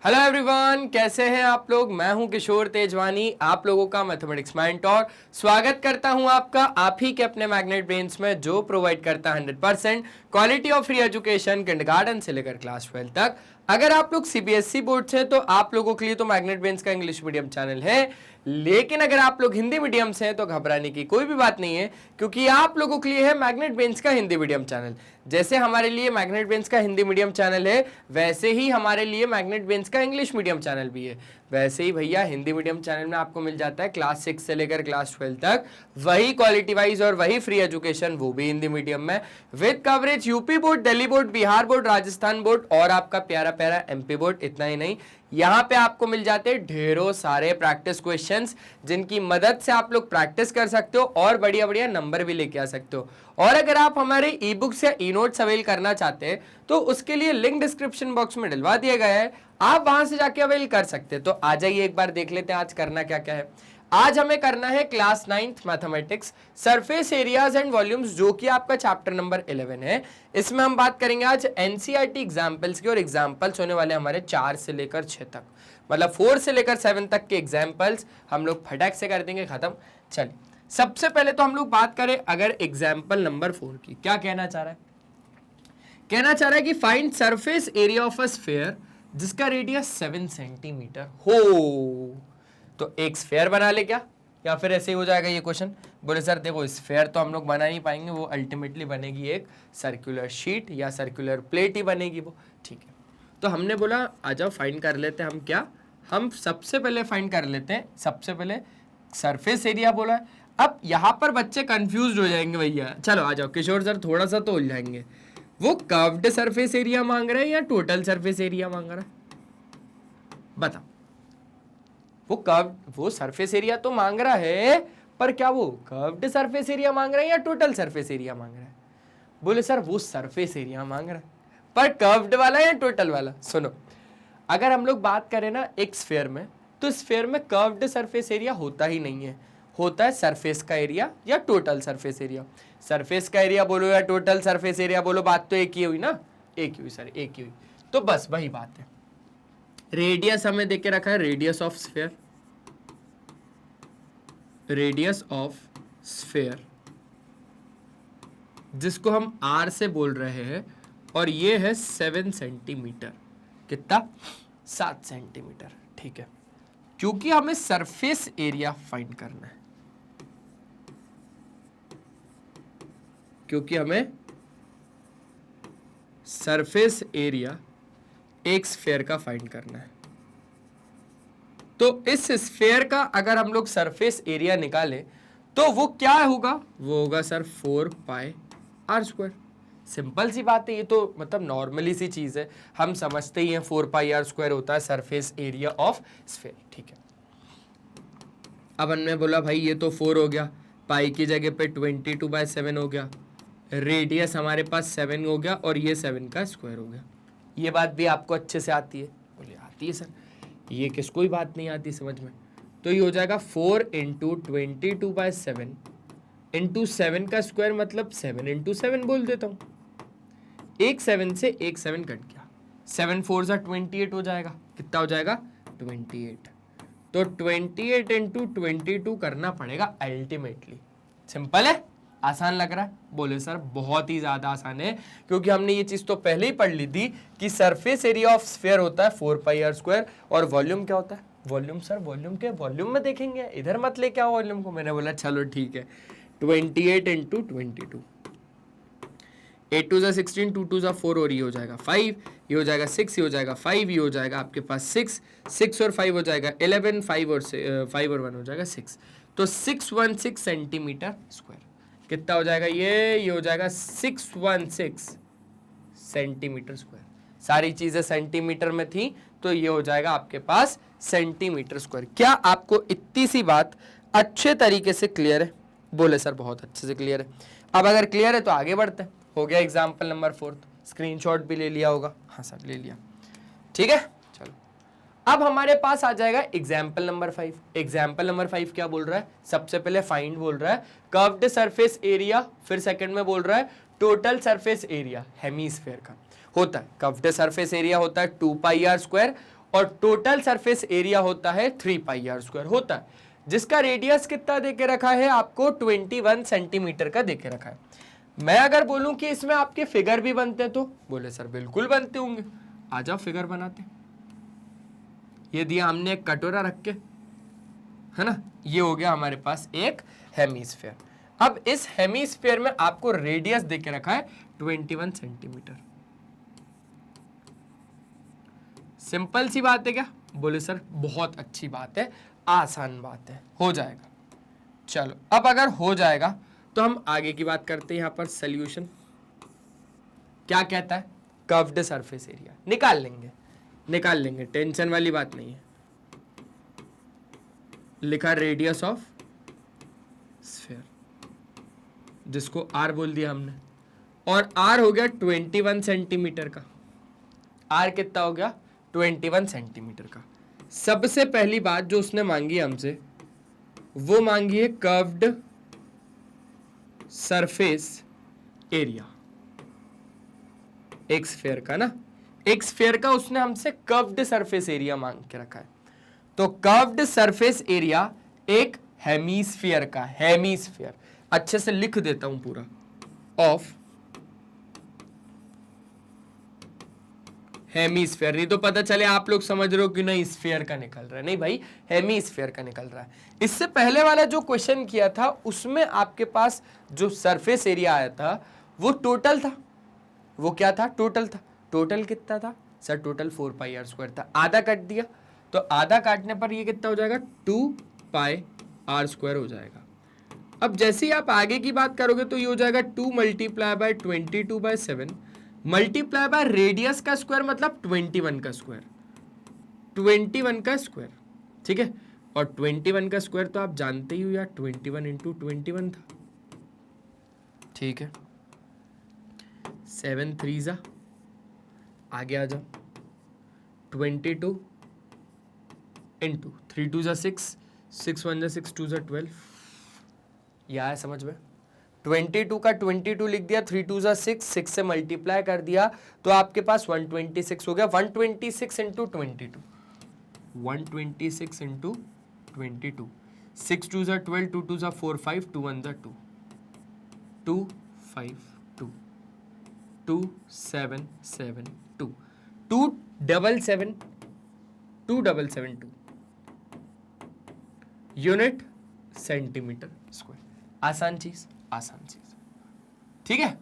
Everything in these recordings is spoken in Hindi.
हेलो एवरीवन, कैसे हैं आप लोग। मैं हूं किशोर तेजवानी, आप लोगों का मैथमेटिक्स मेंटर। स्वागत करता हूं आपका आप ही के अपने मैग्नेट ब्रेन्स में, जो प्रोवाइड करता है 100% quality of free education kindergarten से लेकर क्लास 12 तक। अगर आप लोग सीबीएसई बोर्ड से, तो आप लोगों के लिए तो मैग्नेट ब्रेन्स का इंग्लिश मीडियम चैनल है, लेकिन अगर आप लोग हिंदी मीडियम से हैं तो घबराने की कोई भी बात नहीं है, क्योंकि आप लोगों के लिए है मैग्नेट ब्रेन्स का हिंदी मीडियम चैनल। जैसे हमारे लिए मैग्नेट ब्रेन्स का हिंदी मीडियम चैनल है, वैसे ही हमारे लिए मैग्नेट ब्रेन्स का इंग्लिश मीडियम चैनल भी है। वैसे ही भैया हिंदी मीडियम चैनल में आपको मिल जाता है क्लास 6 से लेकर क्लास 12 तक वही क्वालिटी वाइज और वही फ्री एजुकेशन, वो भी हिंदी मीडियम में, with coverage UP board, Delhi board, Bihar board, Rajasthan board और आपका प्यारा प्यारा एमपी बोर्ड। इतना ही नहीं, यहाँ पे आपको मिल जाते हैं ढेरों सारे प्रैक्टिस क्वेश्चंस, जिनकी मदद से आप लोग प्रैक्टिस कर सकते हो और बढ़िया बढ़िया नंबर भी लेके आ सकते हो। और अगर आप हमारे ई बुक्स या ई नोट्स अवेल करना चाहते हैं तो उसके लिए लिंक डिस्क्रिप्शन बॉक्स में डलवा दिया गया है, आप वहां से जाके अवेल कर सकते हैं। तो आ जाइए एक बार देख लेते हैं आज करना क्या क्या है। आज हमें करना है class 9th mathematics surface areas and volumes, जो कि आपका चैप्टर नंबर 11 है। इसमें हम बात करेंगे आज एनसीईआरटी एग्जाम्पल्स की, और एग्जाम्पल्स होने वाले हमारे 4 से लेकर 6 तक, मतलब 4 से लेकर 7 तक के एग्जाम्पल्स हम लोग फटाक से कर देंगे खत्म। चलिए, सबसे पहले तो हम लोग बात करें अगर एग्जाम्पल नंबर 4 की, क्या कहना चाह रहा है। कहना चाह रहा है कि find surface area of a sphere जिसका रेडियस 7 सेंटीमीटर हो। तो एक स्फीयर बना ले क्या, या फिर ऐसे ही हो जाएगा ये क्वेश्चन। बोले सर देखो, स्फीयर तो हम लोग बना नहीं पाएंगे, वो अल्टीमेटली बनेगी एक सर्कुलर शीट या सर्कुलर प्लेट ही बनेगी वो। ठीक है, तो हमने बोला आ जाओ फाइंड कर लेते हैं हम। क्या हम सबसे पहले फाइंड कर लेते हैं, सबसे पहले सरफेस एरिया बोला है। अब यहाँ पर बच्चे कंफ्यूज हो जाएंगे भैया। चलो आ जाओ किशोर सर, थोड़ा सा तो उलझ जाएंगे। वो कर्व्ड सरफेस एरिया मांग रहा है या टोटल सरफेस एरिया मांग रहा है, बताओ। वो सरफेस एरिया तो मांग रहा है, पर क्या वो कर्व्ड सरफेस एरिया मांग रहा है या टोटल सरफेस एरिया मांग रहा है। बोले सर वो सरफेस एरिया मांग रहा है, पर कर्व्ड वाला या टोटल वाला। सुनो, अगर हम लोग बात करें ना एक स्फीयर में, तो स्फीयर में कर्व्ड सरफेस एरिया होता ही नहीं है, होता है सरफेस का एरिया या टोटल सरफेस एरिया। सरफेस का एरिया बोलो या टोटल सरफेस एरिया बोलो, बात तो एक ही हुई ना, एक ही हुई सर, एक ही हुई। तो बस वही बात है। रेडियस हमें देके रखा है, radius of sphere, radius of sphere जिसको हम आर से बोल रहे हैं, और ये है 7 सेंटीमीटर। कितना? 7 सेंटीमीटर। ठीक है, क्योंकि हमें सरफेस एरिया फाइंड करना है, क्योंकि हमें सरफेस एरिया एक स्फीयर का फाइंड करना है। तो इस स्फीयर का अगर हम लोग सरफेस एरिया निकालें तो वो क्या होगा, वो होगा sir 4 pi are square. Simple सी बात है, ये तो मतलब नॉर्मली सी चीज है, हम समझते ही हैं 4 पाई आर स्क्वायर होता है सरफेस एरिया ऑफ स्फीयर। ठीक है, अब हमने बोला भाई ये तो 4 हो गया, पाई की जगह पे 22/7 हो गया, रेडियस हमारे पास 7 हो गया, और ये 7 का स्क्वायर हो गया। ये बात भी आपको अच्छे से आती है? बोले आती है सर, ये किसको ही बात नहीं आती समझ में। तो ये हो जाएगा 4 × 22/7 इंटू 7 का स्क्वायर, मतलब 7 × 7 बोल देता हूँ। एक 7 से एक 7 कट गया, 7 4 सा 28 हो जाएगा। कितना हो जाएगा? 28। तो 28 × 22 करना पड़ेगा अल्टीमेटली। सिंपल है, आसान लग रहा है? बोले सर बहुत ही ज्यादा आसान है, क्योंकि हमने ये चीज तो पहले ही पढ़ ली थी कि सरफेस एरिया ऑफ स्फीयर होता है 4 पाई आर स्क्वायर, और वॉल्यूम क्या होता है? वॉल्यूम सर वॉल्यूम के वॉल्यूम में देखेंगे, इधर मत लेके आओ वॉल्यूम को। मैंने बोला चलो ठीक है, 28 × 22, 8 2 16, 2 2 4, और ये हो जाएगा 5, ये हो जाएगा 6, ये हो जाएगा 5, ये हो जाएगा आपके पास 6 और 5 हो जाएगा 11, 5 और 1 हो जाएगा 6। तो 616 सेंटीमीटर स्क्वायर। कितना हो जाएगा ये हो जाएगा 616 सेंटीमीटर स्क्वायर। सारी चीजें सेंटीमीटर में थी, तो ये हो जाएगा आपके पास सेंटीमीटर स्क्वायर। क्या आपको इतनी सी बात अच्छे तरीके से क्लियर है? बोले सर बहुत अच्छे से क्लियर है। अब अगर क्लियर है तो आगे बढ़ते हैं। हो गया एग्जाम्पल नंबर 4, स्क्रीनशॉट भी ले लिया होगा? हाँ सर ले लिया। ठीक है, चलो अब हमारे पास आ जाएगा एग्जाम्पल नंबर 5। एग्जाम्पल नंबर 5 क्या बोल रहा है? सबसे पहले फाइंड बोल रहा है कर्व्ड सरफेस एरिया, फिर सेकंड में बोल रहा है टोटल सरफेस एरिया हेमीस्फीयर का। होता है कर्व्ड सरफेस एरिया होता है 2 पाई आर स्क्वायर, और टोटल सरफेस एरिया होता है 3 पाई आर स्क्वायर होता है, जिसका रेडियस कितना देके रखा है आपको 21 सेंटीमीटर का देके रखा है। मैं अगर बोलूं कि इसमें आपके फिगर भी बनते हैं तो बोले सर बिल्कुल बनते होंगे, आ जाओ फिगर बनाते। ये दिया हमने एक कटोरा रख के, है ना, ये हो गया हमारे पास एक हेमीस्फेयर। अब इस हेमीस्फेयर में आपको रेडियस देके रखा है 21 सेंटीमीटर। सिंपल सी बात है क्या? बोले सर बहुत अच्छी बात है, आसान बात है, हो जाएगा। चलो अब अगर हो जाएगा तो हम आगे की बात करते हैं। यहां पर सॉल्यूशन क्या कहता है? कर्व्ड सरफेस एरिया निकाल लेंगे, टेंशन वाली बात नहीं है। लिखा रेडियस ऑफ स्फीयर, जिसको आर बोल दिया हमने, और आर हो गया 21 सेंटीमीटर का। आर कितना हो गया? 21 सेंटीमीटर का। सबसे पहली बात जो उसने मांगी हमसे, वो मांगी है कर्व्ड सरफेस एरिया, एक स्फीयर का ना, एक स्फीयर का उसने हमसे कर्व्ड सरफेस एरिया मांग के रखा है। तो कर्व्ड सरफेस एरिया एक हेमीस्फीयर का, हेमीस्फीयर अच्छे से लिख देता हूं पूरा, ऑफ हेमीस्फीयर, नहीं तो पता चले आप लोग समझ रहे हो कि नहीं स्फीयर का निकल रहा है, नहीं भाई हेमीस्फीयर का निकल रहा है। इससे पहले वाला जो क्वेश्चन किया था उसमें आपके पास जो सरफेस एरिया आया था वो टोटल था, वो क्या था? टोटल था। टोटल कितना था sir? Total 4 pi are square था। आधा काट दिया तो आधा काटने पर ये कितना हो जाएगा? 2 पाई आर स्क्वायर हो जाएगा। अब जैसे ही आप आगे की बात करोगे तो ये हो जाएगा 2 multiply by 22/7 multiply by radius का स्क्वायर, मतलब 21 का स्क्वायर, 21 का स्क्वायर, ठीक है। और 21 का स्क्वायर तो आप जानते ही हो यार, 21 इंटू 21 था, ठीक है। 7 3 आगे आ जाओ, 22 इंटू 3 2 6, 6 1 6 2 12, यह है समझ में। 22 का 22 लिख दिया, 3 2 6, 6 से मल्टीप्लाई कर दिया तो आपके पास 126 हो गया। 126 into 22, 126 into 22, 6 2 12, 2 2 4 5, 2 1 2, 2 5 2, 2 7 7 2, 2 7 7 2 7 7 2 unit centimetre square. आसान चीज, आसान चीज, ठीक है।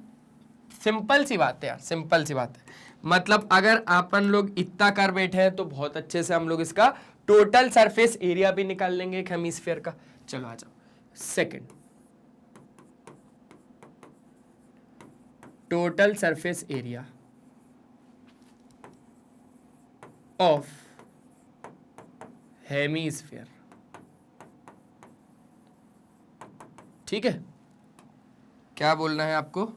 सिंपल सी बात है यार, सिंपल सी बात है। मतलब अगर अपन लोग इतना कर बैठे हैं तो बहुत अच्छे से हम लोग इसका टोटल सरफेस एरिया भी निकाल लेंगे एक हेमीस्फीयर का। चलो आ जाओ second, total surface area of hemisphere, ठीक है। क्या बोलना है आपको?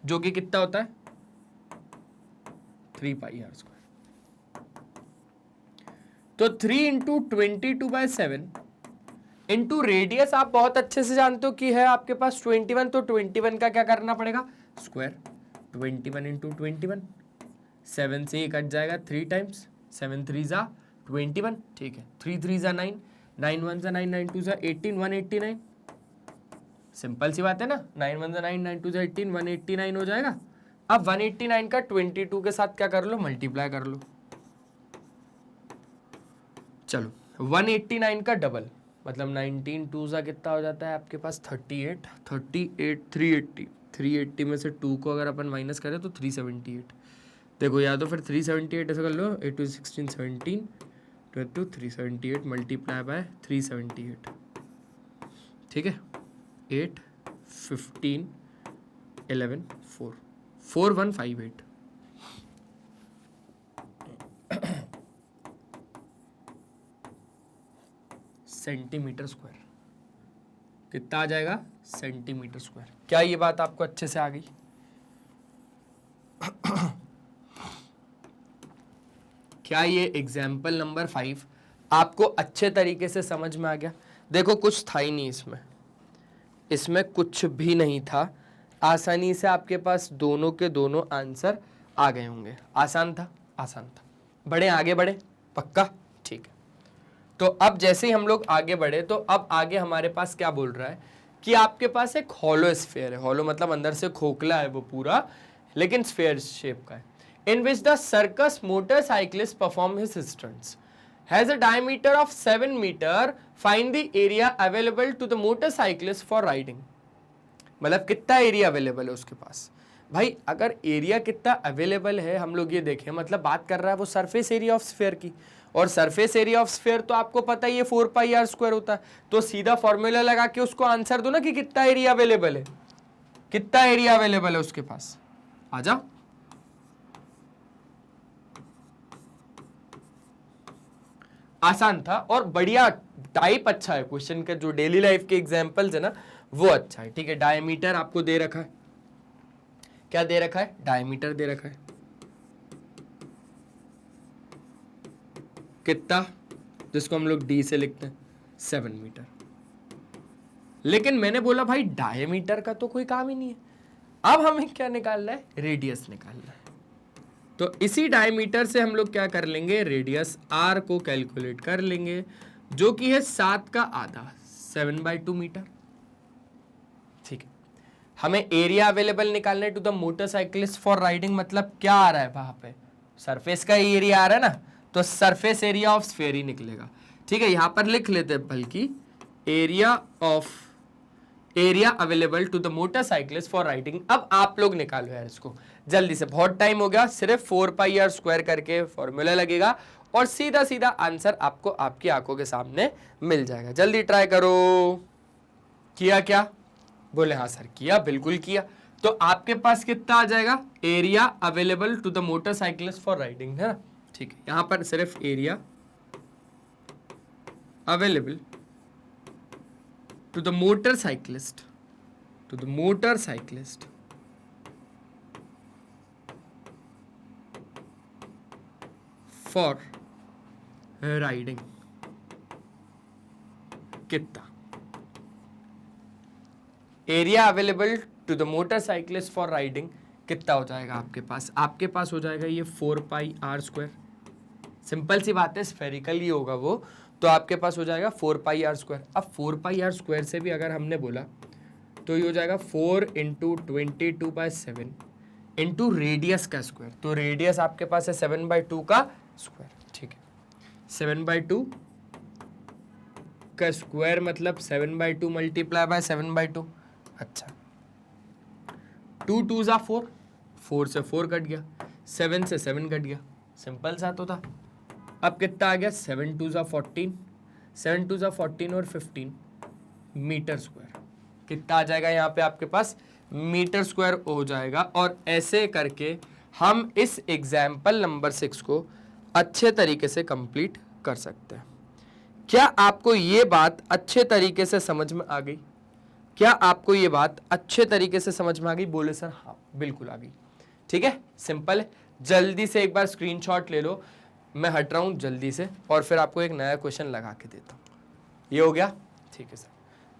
जो कि कितना होता है? 3 पाई आर स्क्वायर। तो 3 इंटू 22/7 इंटू रेडियस आप बहुत अच्छे से जानते हो कि है आपके पास 21, तो 21 का क्या करना पड़ेगा? स्क्वायर। 21 इंटू 21, 7 से ये कट जाएगा 3 टाइम्स, 7 3 21, ठीक है। 3 3 9, 9 1 9, 9 2 18, 189। सिंपल सी बात है ना, 9 1 9, 9 2 18, 189 हो जाएगा। अब 189 का 22 के साथ क्या कर लो? मल्टीप्लाई कर लो। चलो 189 का डबल, मतलब 19 2 कितना हो जाता है आपके पास? 38, 38 380, 380 में से 2 को अगर अपन माइनस करें तो 378। देखो या तो फिर 378 ऐसा कर लो, 8 2 16 17 22, 378 मल्टीप्लाई बाय 378, ठीक है। 8 15 11 4 4158 सेंटीमीटर स्क्वायर। कितना आ जाएगा? Centimetre square. क्या ये बात आपको अच्छे से आ गई? क्या ये एग्जाम्पल नंबर 5 आपको अच्छे तरीके से समझ में आ गया? देखो कुछ था ही नहीं इसमें, इसमें कुछ भी नहीं था, आसानी से आपके पास दोनों के दोनों आंसर आ गए होंगे। आसान था, आसान था। बढ़े, आगे बढ़े, पक्का, ठीक है। तो अब जैसे ही हम लोग आगे बढ़े तो अब आगे हमारे पास क्या बोल रहा है कि आपके पास एक हॉलो स्फीयर है। हॉलो मतलब अंदर से खोखला है वो पूरा, लेकिन स्फीयर शेप का है। In which the circus motorcyclist perform his stunts, has a diameter of 7 metre, find the area available to the motorcyclist for riding. मतलब कितना एरिया अवेलेबल है उसके पास। भाई अगर एरिया कितना अवेलेबल है हम लोग ये देखें, मतलब बात कर रहा है वो सरफेस एरिया ऑफ स्फीयर की, और सरफेस एरिया ऑफ स्फीयर तो आपको पता ही है 4πr² होता है। तो सीधा फॉर्मूला लगा के उसको आंसर दो ना कि कितना एरिया अवेलेबल है, कितना एरिया अवेलेबल है उसके पास। आ जाओ, आसान था और बढ़िया टाइप अच्छा है क्वेश्चन का। जो डेली लाइफ के एग्जांपल्स है ना वो अच्छा है। ठीक है, डायमीटर आपको दे रखा है, क्या दे रखा है, डायमीटर दे रखा है, कितना, जिसको हम लोग डी से लिखते हैं 7 मीटर। लेकिन मैंने बोला भाई डायमीटर का तो कोई काम ही नहीं है, अब हमें क्या निकालना है, रेडियस निकालना है। तो इसी डायमीटर से हम लोग क्या कर लेंगे, रेडियस आर को कैलकुलेट कर लेंगे, जो कि है 7 का आधा, 7/2 मीटर। ठीक है, हमें एरिया अवेलेबल निकालना है to the motorcyclist for riding. मतलब क्या आ रहा है वहां पे, सरफेस का एरिया आ रहा है ना, तो सरफेस एरिया ऑफ स्फीयर ही निकलेगा। ठीक है, यहां पर लिख लेते हैं बल्कि area available to the motorcyclist for riding. अब आप लोग निकालो यार इसको जल्दी से, बहुत टाइम हो गया। सिर्फ 4πr² करके फॉर्मूला लगेगा और सीधा सीधा आंसर आपको आपकी आंखों के सामने मिल जाएगा। जल्दी ट्राई करो। किया क्या, बोले हाँ सर किया, बिल्कुल किया। तो आपके पास कितना आ जाएगा, area available to the motorcyclist for riding, है ना। ठीक है, यहां पर सिर्फ area available to the motorcyclist for riding कितना, area available to the motorcyclist for riding कितना हो जाएगा आपके पास, आपके पास हो जाएगा ये 4πr²। सिंपल सी बात है, स्फेरिकल ही होगा वो, तो आपके पास हो जाएगा 4πr²। अब 4πr² से भी अगर हमने बोला तो ये हो जाएगा 4 × 22/7 इंटू रेडियस का स्क्वायर। तो रेडियस आपके पास है 7/2 का स्क्वायर। ठीक है, 7/2 का स्क्वायर मतलब 7/2 मल्टीप्लाई बाय 7/2। अच्छा, 2 2 ज़ा 4, 4 से 4 कट गया, 7 से 7 कट गया, सिंपल सा तो था। अब कितना आ गया, 7 2 ज़ा 14, 7 2 ज़ा 14 और 15 मीटर स्क्वायर। कितना आ जाएगा यहाँ पे आपके पास, मीटर स्क्वायर हो जाएगा। और ऐसे करके हम इस एग्जाम्पल नंबर 6 को अच्छे तरीके से कंप्लीट कर सकते हैं। क्या आपको ये बात अच्छे तरीके से समझ में आ गई? क्या आपको ये बात अच्छे तरीके से समझ में आ गई? बोले सर हाँ बिल्कुल आ गई। ठीक है, सिंपल है। जल्दी से एक बार स्क्रीनशॉट ले लो, मैं हट रहा हूँ जल्दी से और फिर आपको एक नया क्वेश्चन लगा के देता हूँ। ये हो गया, ठीक है सर,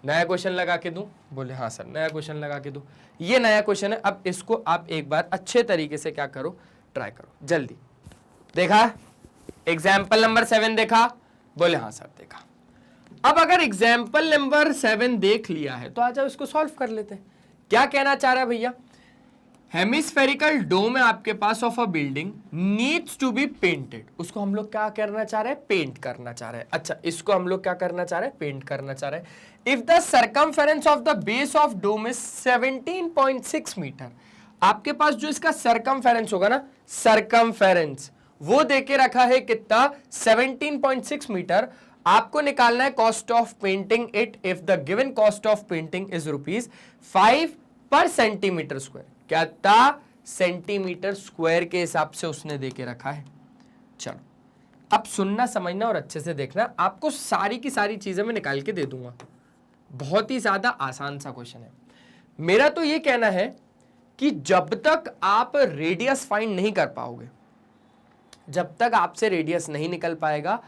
नया क्वेश्चन लगा के दूं? बोले हाँ सर नया क्वेश्चन लगा के दूं। ये नया क्वेश्चन है, अब इसको आप एक बार अच्छे तरीके से क्या करो, ट्राई करो। जल्दी देखा, एग्जाम्पल नंबर 7 देखा? बोले हाँ सर देखा। अब अगर एग्जाम्पल नंबर 7 देख लिया है तो आ जाओ इसको सॉल्व कर लेते हैं। क्या कहना चाह रहा है भैया, हेमिस्फेरिकल डोम है आपके पास of a building, needs to be painted. उसको हम लोग क्या करना चाह रहे हैं, पेंट करना चाह रहे हैं। अच्छा, इसको हम लोग क्या करना चाह रहे हैं, पेंट करना चाह रहे हैं। If the circumference of the base of dome is 17.6 metre, आपके पास जो इसका सर्कमफेरेंस होगा ना, सर्कमफेरेंस वो देके रखा है कितना, 17.6 मीटर। आपको निकालना है cost of painting it if the given cost of painting is ₹5 पर सेंटीमीटर स्क्वायर। क्या था, सेंटीमीटर स्क्वायर के हिसाब से उसने देके रखा है। चलो अब सुनना समझना और अच्छे से देखना, आपको सारी की सारी चीजें मैं निकाल के दे दूंगा। बहुत ही ज्यादा आसान सा क्वेश्चन है। मेरा तो ये कहना है कि जब तक आप रेडियस फाइंड नहीं कर पाओगे, जब तक आपसे रेडियस नहीं निकल पाएगा,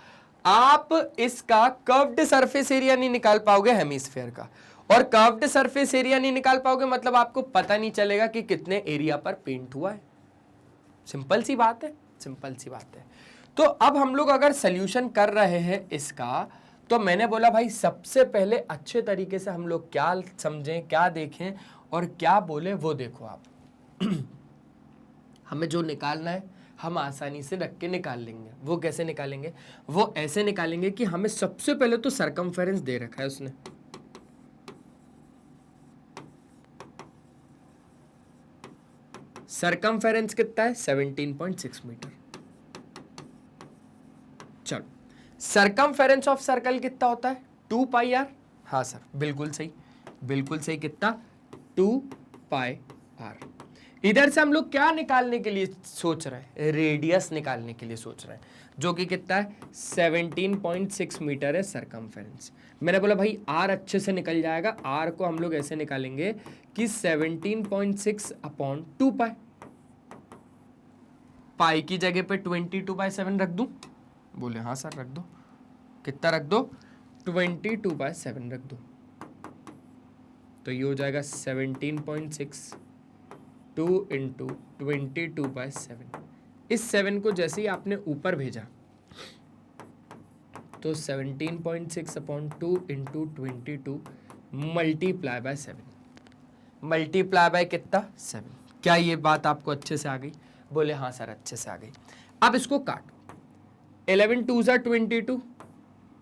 आप इसका कर्व्ड सरफेस एरिया नहीं निकाल पाओगे हेमिस्फीयर का। और कर्व्ड सरफेस एरिया नहीं निकाल पाओगे मतलब आपको पता नहीं चलेगा कि कितने एरिया पर पेंट हुआ है। सिंपल सी बात है, सिंपल सी बात है। तो अब हम लोग अगर सोल्यूशन कर रहे हैं इसका, तो मैंने बोला भाई सबसे पहले अच्छे तरीके से हम लोग क्या समझें, क्या देखें और क्या बोले वो देखो आप। हमें जो निकालना है हम आसानी से रख के निकाल लेंगे। वो कैसे निकालेंगे? वो ऐसे निकालेंगे कि हमें सबसे पहले तो सरकमफेरेंस दे रखा है उसने, सरकमफेरेंस कितना है? 17.6 मीटर। चलो, सरकमफेरेंस ऑफ सर्कल कितना होता है? 2 पाई आर। हाँ सर, बिल्कुल सही, बिल्कुल सही। कितना? 2 पाई आर। इधर से हम लोग क्या निकालने के लिए सोच रहे हैं? रेडियस निकालने के लिए सोच रहे हैं, जो कि कितना है? 17.6 मीटर है सरकमफेरेंस। मैंने बोला भाई आर अच्छे से निकल जाएगा। आर को हम लोग ऐसे निकालेंगे कि 17.6 अपॉन 2 पाई। पाई की जगह पे 22/7 रख दूं? बोले हाँ सर रख दो। कितना रख दो? 22/7 रख दो। तो ये हो जाएगा 17.6 2 इंटू 22/7। इस 7 को जैसे ही आपने ऊपर भेजा तो 17.6 upon 2 into 22 multiply by 7। Multiply by कितना? 7। क्या ये बात आपको अच्छे से आ गई? बोले हाँ सर अच्छे से आ गई। अब इसको काटो। 11 2 ज़ा 22,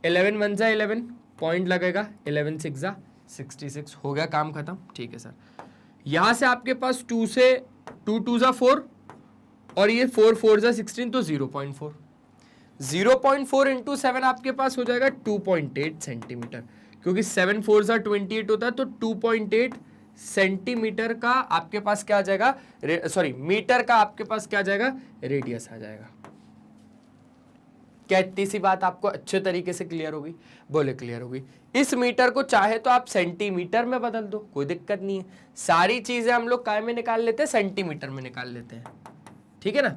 11 1 ज़ा 11, पॉइंट लगेगा, 11 6 ज़ा 66। हो गया काम खत्म। ठीक है सर। यहां से आपके पास 2 से 2 2 ज़ा 4 और ये 4 4 ज़ा 16, तो 0.4। 0.4 इंटू 7 आपके पास हो जाएगा 2.8 सेंटीमीटर, क्योंकि 7 4 ज़ा 28 होता है, तो 2.8 सेंटीमीटर का आपके पास क्या आ जाएगा? सॉरी, मीटर का आपके पास क्या आ जाएगा? रेडियस आ जाएगा। क्या इतनी सी बात आपको अच्छे तरीके से क्लियर होगी? बोले क्लियर होगी। इस मीटर को चाहे तो आप सेंटीमीटर में बदल दो, कोई दिक्कत नहीं है। सारी चीजें हम लोग काय में निकाल लेते हैं? सेंटीमीटर में निकाल लेते हैं, ठीक है ना?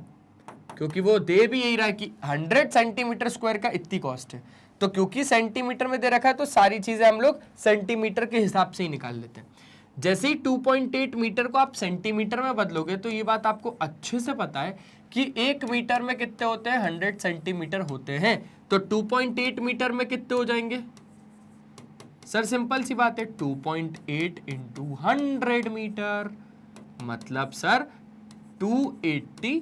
क्योंकि वो दे भी यही रहा है कि 100 सेंटीमीटर स्क्वायर का इतनी कॉस्ट है, तो क्योंकि सेंटीमीटर में दे रखा है तो सारी चीजें हम लोग सेंटीमीटर के हिसाब से ही निकाल लेते हैं। जैसे ही 2.8 मीटर को आप सेंटीमीटर में बदलोगे तो ये बात आपको अच्छे से पता है कि 1 मीटर में कितने होते हैं? 100 सेंटीमीटर होते हैं। तो 2.8 मीटर में कितने हो जाएंगे सर? सिंपल सी बात है, 2.8 इंटू 100 मीटर, मतलब सर 280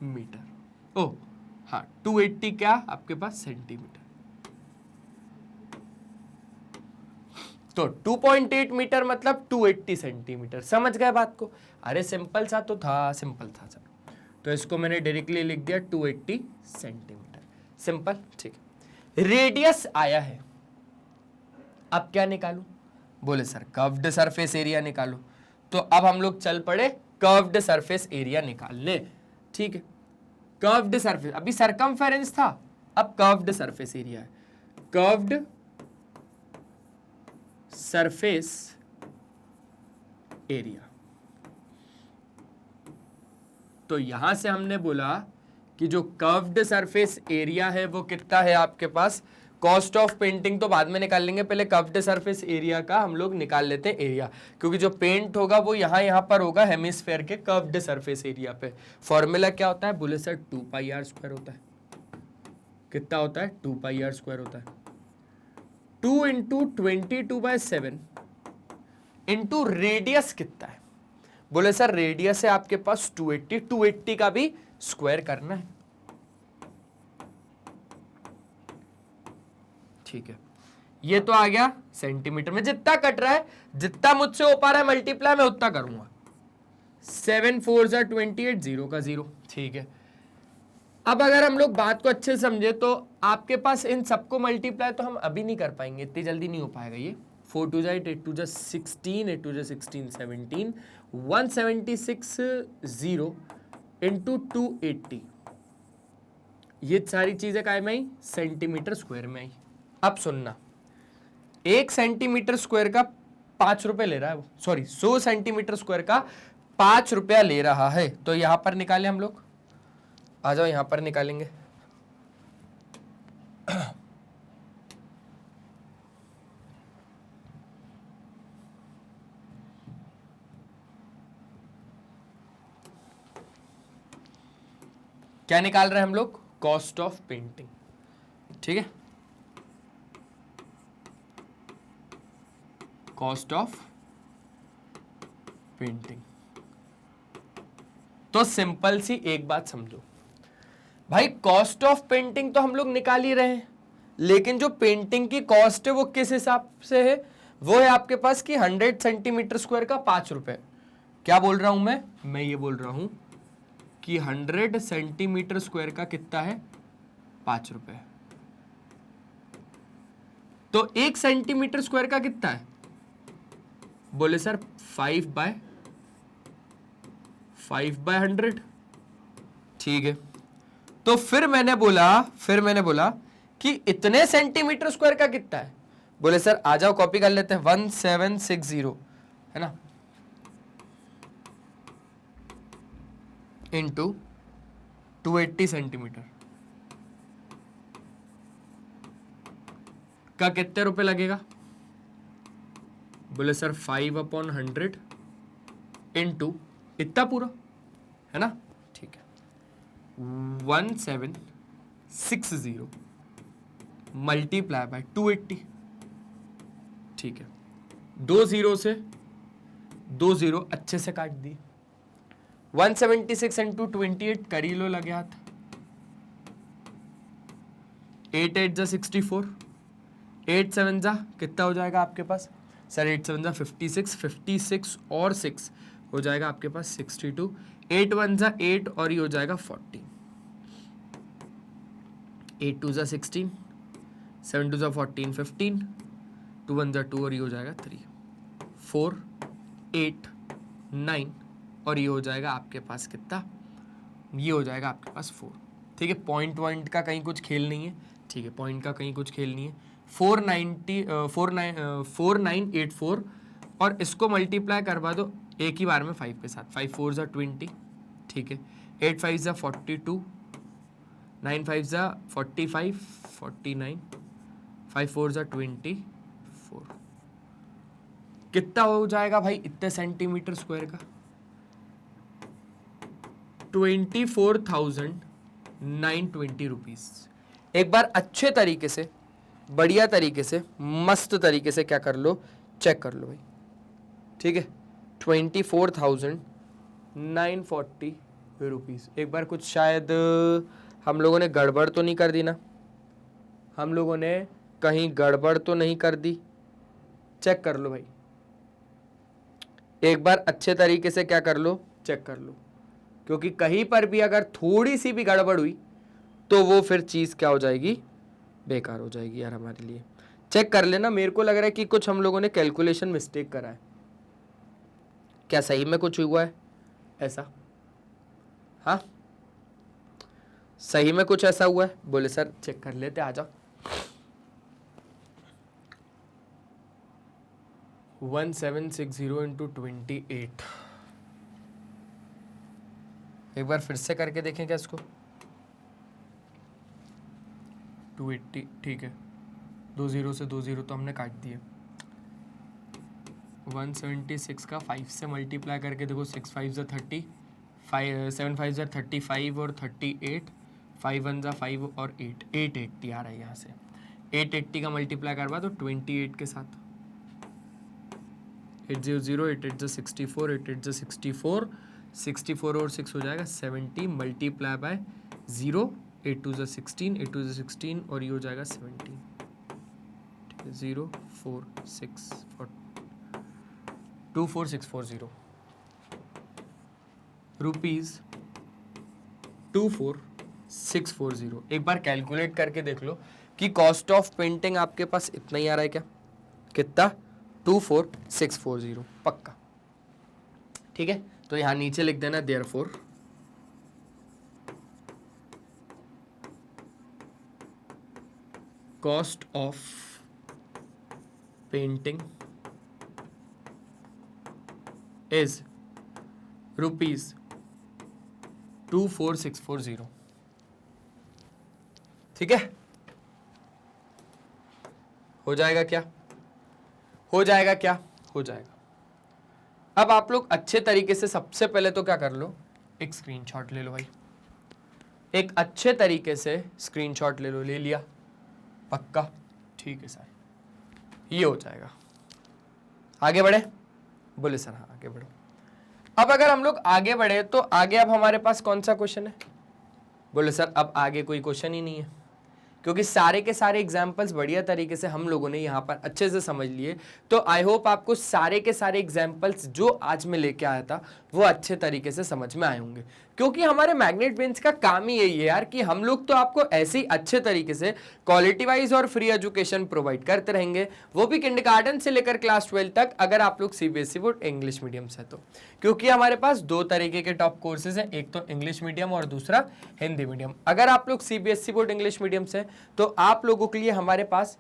मीटर। ओ हाँ, 280 क्या आपके पास? सेंटीमीटर। तो 2.8 मीटर मतलब 280 सेंटीमीटर। समझ गए बात को? अरे सिंपल सा तो था, सिंपल था सर। तो इसको मैंने डायरेक्टली लिख दिया 280 सेंटीमीटर। सिंपल, ठीक है। रेडियस आया है, अब क्या निकालूं? बोले सर कर्व्ड सरफेस एरिया निकालो। तो अब हम लोग चल पड़े कर्व्ड सरफेस एरिया निकालने। ठीक है, कर्व्ड सरफेस, अभी सरकमफेरेंस था, अब कर्व्ड सरफेस एरिया है। Curved surface area. तो यहां से हमने बोला कि जो कर्व्ड सरफेस एरिया है वो कितना है आपके पास? कॉस्ट ऑफ पेंटिंग तो बाद में निकाल लेंगे, पहले कर्व्ड सरफेस एरिया का हम लोग निकाल लेते हैं एरिया, क्योंकि जो पेंट होगा वो यहां पर होगा हेमिस्फेयर के कर्व्ड सरफेस एरिया पे। फॉर्मूला क्या होता है? बोले सर 2 पाई आर स्क्वायर होता है। कितना होता है? 2 पाई आर स्क्वायर होता है। 2 इंटू 22/7 इंटू रेडियस कितना है? बोले सर रेडियस है आपके पास 280, 280 का भी स्क्वायर करना है। ठीक है, ये तो आ गया सेंटीमीटर में। जितना कट रहा है, जितना मुझसे हो पा रहा है मल्टीप्लाई मैं उतना करूंगा। 7 4 ज़ा 28, 0 का 0। ठीक है, अब अगर हम लोग बात को अच्छे से समझे तो आपके पास इन सबको मल्टीप्लाई तो हम अभी नहीं कर पाएंगे, इतनी जल्दी नहीं हो पाएगा ये। 4 2 ज़ा 8, 8 2 ज़ा 16, 8 2 ज़ा 16 17, 176 0 इंटू 280। ये सारी चीजें काय में आई? सेंटीमीटर स्क्वायर में आई। अब सुनना, 1 सेंटीमीटर स्क्वायर का 5 रुपए ले रहा है वो, सॉरी 100 सेंटीमीटर स्क्वायर का 5 रुपया ले रहा है। तो यहां पर निकाले हम लोग, आ जाओ यहां पर निकालेंगे। क्या निकाल रहे हैं हम लोग? Cost of painting. ठीक है, कॉस्ट ऑफ पेंटिंग। तो सिंपल सी एक बात समझो भाई, कॉस्ट ऑफ पेंटिंग तो हम लोग निकाल ही रहे हैं, लेकिन जो पेंटिंग की कॉस्ट है वो किस हिसाब से है? वो है आपके पास कि 100 सेंटीमीटर स्क्वायर का 5 रुपए। क्या बोल रहा हूं मैं ये बोल रहा हूं कि 100 सेंटीमीटर स्क्वायर का कितना है? 5 रुपए। तो 1 सेंटीमीटर स्क्वायर का कितना है? बोले सर 5/100। ठीक है, तो फिर मैंने बोला कि इतने सेंटीमीटर स्क्वायर का कितना है? बोले सर आ जाओ कॉपी कर लेते हैं, 1760 है ना, इंटू 280 सेंटीमीटर का कितने रुपए लगेगा? बोले सर 5/100 इंटू इतना पूरा, है ना। ठीक है, 1760 मल्टीप्लाई बाय 280। ठीक है, 2 जीरो से 2 जीरो अच्छे से काट दी। 176 इंटू 28 कर ही लो लगे हाथ। 8 8 जा 64, 8 7 जा कितना हो जाएगा आपके पास? सर 8 7 जा 56, 56 और 6 हो जाएगा आपके पास 62, 8 1 जा 8 और ये हो जाएगा 40, 8 2 जा 16, 7 2 जा 14, 15, 2 1 जा 2 और ये हो जाएगा 3, 4 8 9 और ये हो जाएगा आपके पास कितना? ये हो जाएगा आपके पास 4। ठीक है, पॉइंट का कहीं कुछ खेल नहीं है। ठीक है, पॉइंट का कहीं कुछ खेल नहीं है। 4984 और इसको मल्टीप्लाई करवा दो एक ही बार में 5 के साथ। 5 4 जा 20, ठीक है, 8 5 जा 42, 9 5 जा 45, 49, 5 4 जा 24। कितना हो जाएगा भाई इतने सेंटीमीटर स्क्वायर का? 24,920 रुपीज। एक बार अच्छे तरीके से, बढ़िया तरीके से, मस्त तरीके से क्या कर लो, चेक कर लो भाई। ठीक है, 24,940 रुपीज। एक बार कुछ शायद हम लोगों ने गड़बड़ तो नहीं कर दी ना? हम लोगों ने कहीं गड़बड़ तो नहीं कर दी? चेक कर लो भाई, एक बार अच्छे तरीके से क्या कर लो, चेक कर लो, क्योंकि कहीं पर भी अगर थोड़ी सी भी गड़बड़ हुई तो वो फिर चीज क्या हो जाएगी, बेकार हो जाएगी यार हमारे लिए। चेक कर लेना, मेरे को लग रहा है कि कुछ हम लोगों ने कैलकुलेशन मिस्टेक करा है। क्या सही में कुछ हुआ है ऐसा? हाँ, सही में कुछ ऐसा हुआ है? बोले सर चेक कर लेते, आ जाओ। 1760 इंटू 28, एक बार फिर से करके देखें क्या इसको। 280, ठीक है, 2 जीरो से 2 जीरो तो हमने काट दिए। 176 का 5 से मल्टीप्लाई करके देखो, 6 5 जा 30, 7 5 जा 35 और 38, 5 1 जा 5 और 8, 880 आ रहा है यहाँ से। 880 का मल्टीप्लाई करवा दो 28 के साथ। 800, 8 8 जा 64, 8 8 जा 64, 64 और 6 हो जाएगा 70 मल्टीप्लाई बाय 0, 8 2 जा 16, 8 2 जा 16 और ये हो जाएगा 17। ठीक है, 0 4 6 4 24640 रुपीज 24640। एक बार कैलकुलेट करके देख लो कि कॉस्ट ऑफ पेंटिंग आपके पास इतना ही आ रहा है क्या? कितना? 24640 पक्का। ठीक है, तो यहां नीचे लिख देना therefore cost of painting is rupees 24640। ठीक है, हो जाएगा क्या? हो जाएगा क्या? हो जाएगा। अब आप लोग अच्छे तरीके से सबसे पहले तो क्या कर लो, एक स्क्रीनशॉट ले लो भाई। एक अच्छे तरीके से स्क्रीनशॉट ले लो, ले लिया, पक्का, ठीक है सर, ये हो जाएगा। आगे बढ़े, बोले सर हाँ आगे बढ़ो। अब अगर हम लोग आगे बढ़े तो आगे अब हमारे पास कौन सा क्वेश्चन है? बोले सर अब आगे कोई क्वेश्चन ही नहीं है, क्योंकि सारे के सारे एग्जाम्पल्स बढ़िया तरीके से हम लोगों ने यहाँ पर अच्छे से समझ लिए। तो आई होप आपको सारे के सारे एग्जाम्पल्स जो आज मैं लेके आया था वो अच्छे तरीके से समझ में आए होंगे, क्योंकि हमारे मैग्नेट ब्रेन्स का काम ही यही है यार कि हम लोग तो आपको ऐसे ही अच्छे तरीके से क्वालिटी वाइज और फ्री एजुकेशन प्रोवाइड करते रहेंगे, वो भी किंडरगार्टन से लेकर क्लास 12 तक, अगर आप लोग सीबीएसई बोर्ड इंग्लिश मीडियम से तो। क्योंकि हमारे पास दो तरीके के टॉप कोर्सेज हैं, एक तो इंग्लिश मीडियम और दूसरा हिंदी मीडियम। अगर आप लोग सीबीएसई बोर्ड इंग्लिश मीडियम से तो आप लोगों के लिए हमारे पास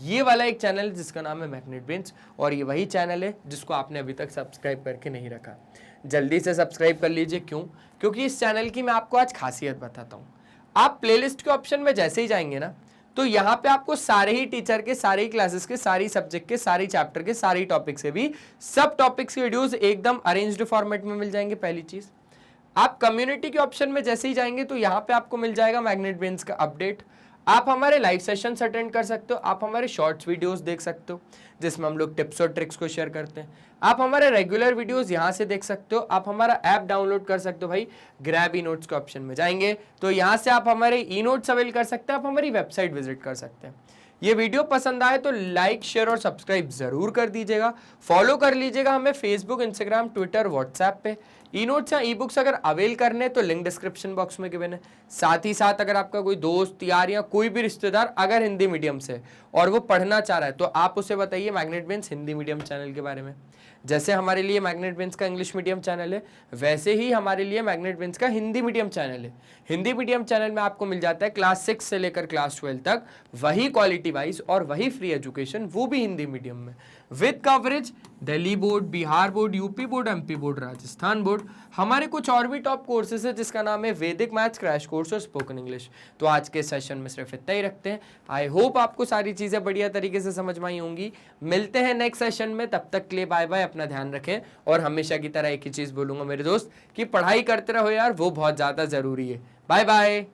ये वाला एक चैनल है जिसका नाम है मैग्नेट ब्रेन्स, और ये वही चैनल है जिसको आपने अभी तक सब्सक्राइब करके नहीं रखा। जल्दी से सब्सक्राइब कर लीजिए। क्यों? क्योंकि इस चैनल की मैं आपको आज खासियत बताता हूँ। आप प्लेलिस्ट के ऑप्शन में जैसे ही जाएंगे ना, तो यहाँ पे आपको सारे ही टीचर के, सारे ही क्लासेस के, सारी सब्जेक्ट के, सारी चैप्टर के, सारी टॉपिक से भी सब टॉपिक्स के वीडियोस एकदम अरेंज्ड फॉर्मेट में मिल जाएंगे। पहली चीज, आप कम्युनिटी के ऑप्शन में जैसे ही जाएंगे तो यहाँ पे आपको मिल जाएगा मैग्नेट ब्रेन्स का अपडेट। आप हमारे लाइव सेशंस अटेंड कर सकते हो, आप हमारे शॉर्ट्स वीडियोस देख सकते हो जिसमें हम लोग टिप्स और ट्रिक्स को शेयर करते हैं, आप हमारे रेगुलर वीडियोस यहाँ से देख सकते हो, आप हमारा ऐप डाउनलोड कर सकते हो भाई। ग्रैब ई नोट्स के ऑप्शन में जाएंगे तो यहाँ से आप हमारे ई नोट्स अवेल कर सकते हैं, आप हमारी वेबसाइट विजिट कर सकते हैं। ये वीडियो पसंद आए तो लाइक, शेयर और सब्सक्राइब जरूर कर दीजिएगा। फॉलो कर लीजिएगा हमें फेसबुक, इंस्टाग्राम, ट्विटर, व्हाट्सएप पे। ई नोट्स या ई बुक्स अगर अवेल करने तो लिंक डिस्क्रिप्शन बॉक्स में गिवन है। साथ ही साथ अगर आपका कोई दोस्त, यार या कोई भी रिश्तेदार अगर हिंदी मीडियम से और वो पढ़ना चाह रहा है तो आप उसे बताइए magnet brains Hindi medium channel के बारे में। जैसे हमारे लिए मैग्नेट ब्रेन्स का इंग्लिश मीडियम चैनल है, वैसे ही हमारे लिए मैग्नेट ब्रेन्स का हिंदी मीडियम चैनल है। हिंदी मीडियम चैनल में आपको मिल जाता है क्लास 6 से लेकर क्लास 12 तक वही क्वालिटी वाइज और वही फ्री एजुकेशन, वो भी हिंदी मीडियम में, with coverage Delhi board, Bihar board, UP board, MP board, Rajasthan board. हमारे कुछ और भी टॉप कोर्सेज है जिसका नाम है वैदिक मैथ्स क्रैश कोर्स और स्पोकन इंग्लिश। तो आज के सेशन में सिर्फ इतना ही रखते हैं। आई होप आपको सारी चीजें बढ़िया तरीके से समझ में आई होंगी। मिलते हैं नेक्स्ट सेशन में, तब तक के लिए बाय बाय, अपना ध्यान रखें। और हमेशा की तरह एक ही चीज बोलूंगा मेरे दोस्त कि पढ़ाई करते रहो यार, वो बहुत ज्यादा जरूरी है। Bye bye.